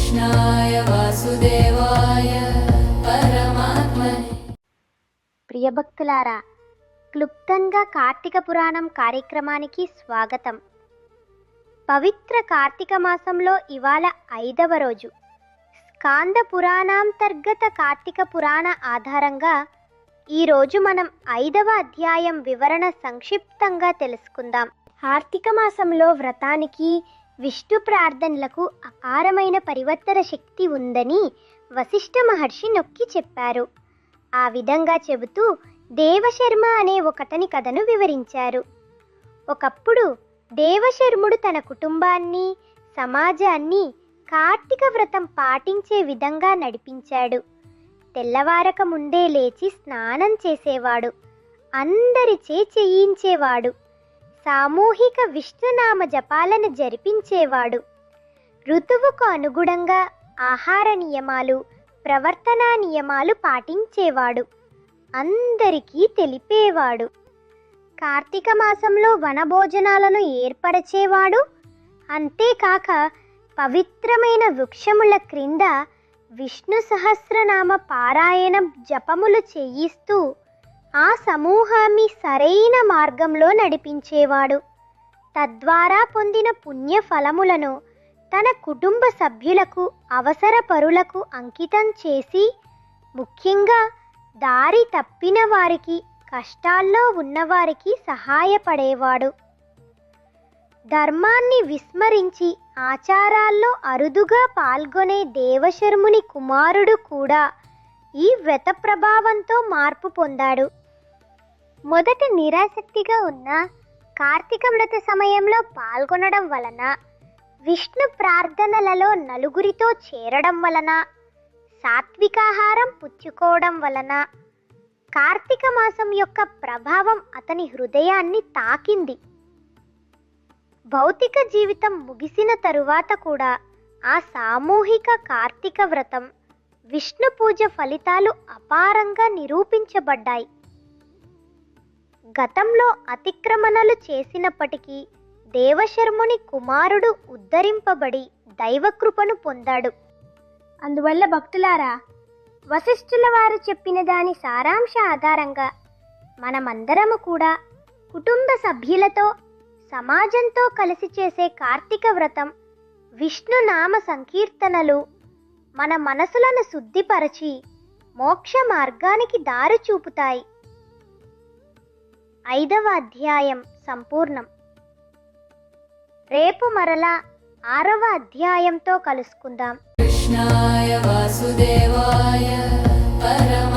कृष्णाय वासुदेवाय परमात्मने। ప్రియభక్తులారా, క్లుప్తంగా కార్తీక పురాణం కార్యక్రమానికి స్వాగతం. పవిత్ర కార్తీక మాసంలో ఇవాళ 5వ రోజు. స్కాంద పురాణాంతర్గత కార్తీక పురాణ ఆధారంగా ఈరోజు మనం 5వ అధ్యాయం వివరణ సంక్షిప్తంగా తెలుసుకుందాం. కార్తీక మాసంలో వ్రతానికి, విష్ణు ప్రార్థనలకు అపారమైన పరివర్తన శక్తి ఉందని వశిష్ఠ మహర్షి నొక్కి చెప్పారు. ఆ విధంగా చెబుతూ దేవశర్మ అనే ఒకతని కథను వివరించారు. ఒకప్పుడు దేవశర్ముడు తన కుటుంబాన్ని, సమాజాన్ని కార్తీక వ్రతం పాటించే విధంగా నడిపించాడు. తెల్లవారక ముందే లేచి స్నానం చేసేవాడు, అందరిచే చేయించేవాడు, సామూహిక విష్ణునామ జపాలను జరిపించేవాడు, ఋతువుకు అనుగుణంగా ఆహార నియమాలు, ప్రవర్తనా నియమాలు పాటించేవాడు, అందరికీ తెలిపేవాడు. కార్తీక మాసంలో వనభోజనాలను ఏర్పరచేవాడు. అంతేకాక పవిత్రమైన వృక్షముల క్రింద విష్ణు సహస్రనామ పారాయణం జపములు చేయిస్తూ ఆ సమూహాన్ని సరైన మార్గంలో నడిపించేవాడు. తద్వారా పొందిన పుణ్య ఫలములను తన కుటుంబ సభ్యులకు, అవసరపరులకు అంకితం చేసి, ముఖ్యంగా దారి తప్పిన వారికి, కష్టాల్లో ఉన్నవారికి సహాయపడేవాడు. ధర్మాన్ని విస్మరించి ఆచారాల్లో అరుదుగా పాల్గొనే దేవశర్ముని కుమారుడు కూడా ఈ వ్రత ప్రభావంతో మార్పు పొందాడు. మొదట నిరాసక్తిగా ఉన్న కార్తీక వ్రత సమయంలో పాల్గొనడం వలన, విష్ణు ప్రార్థనలలో నలుగురితో చేరడం వలన, సాత్వికాహారం పుచ్చుకోవడం వలన కార్తీక మాసం యొక్క ప్రభావం అతని హృదయాన్ని తాకింది. భౌతిక జీవితం ముగిసిన తరువాత కూడా ఆ సామూహిక కార్తీక వ్రతం, విష్ణు పూజ ఫలితాలు అపారంగా నిరూపించబడ్డాయి. గతంలో అతిక్రమణలు చేసినప్పటికీ దేవశర్ముని కుమారుడు ఉద్ధరింపబడి దైవకృపను పొందాడు. అందువల్ల భక్తులారా, వశిష్ఠుల వారు చెప్పిన దాని సారాంశ ఆధారంగా మనమందరము కూడా కుటుంబ సభ్యులతో, సమాజంతో కలిసి చేసే కార్తీక వ్రతం, విష్ణు నామ సంకీర్తనలు మన మనసులను శుద్ధిపరచి మోక్ష మార్గానికి దారి చూపుతాయి. 5వ అధ్యాయం సంపూర్ణం. రేపు మరలా 6వ అధ్యాయంతో కలుసుకుందాం. कृष्णाय वासुदेवाय परमात्मने।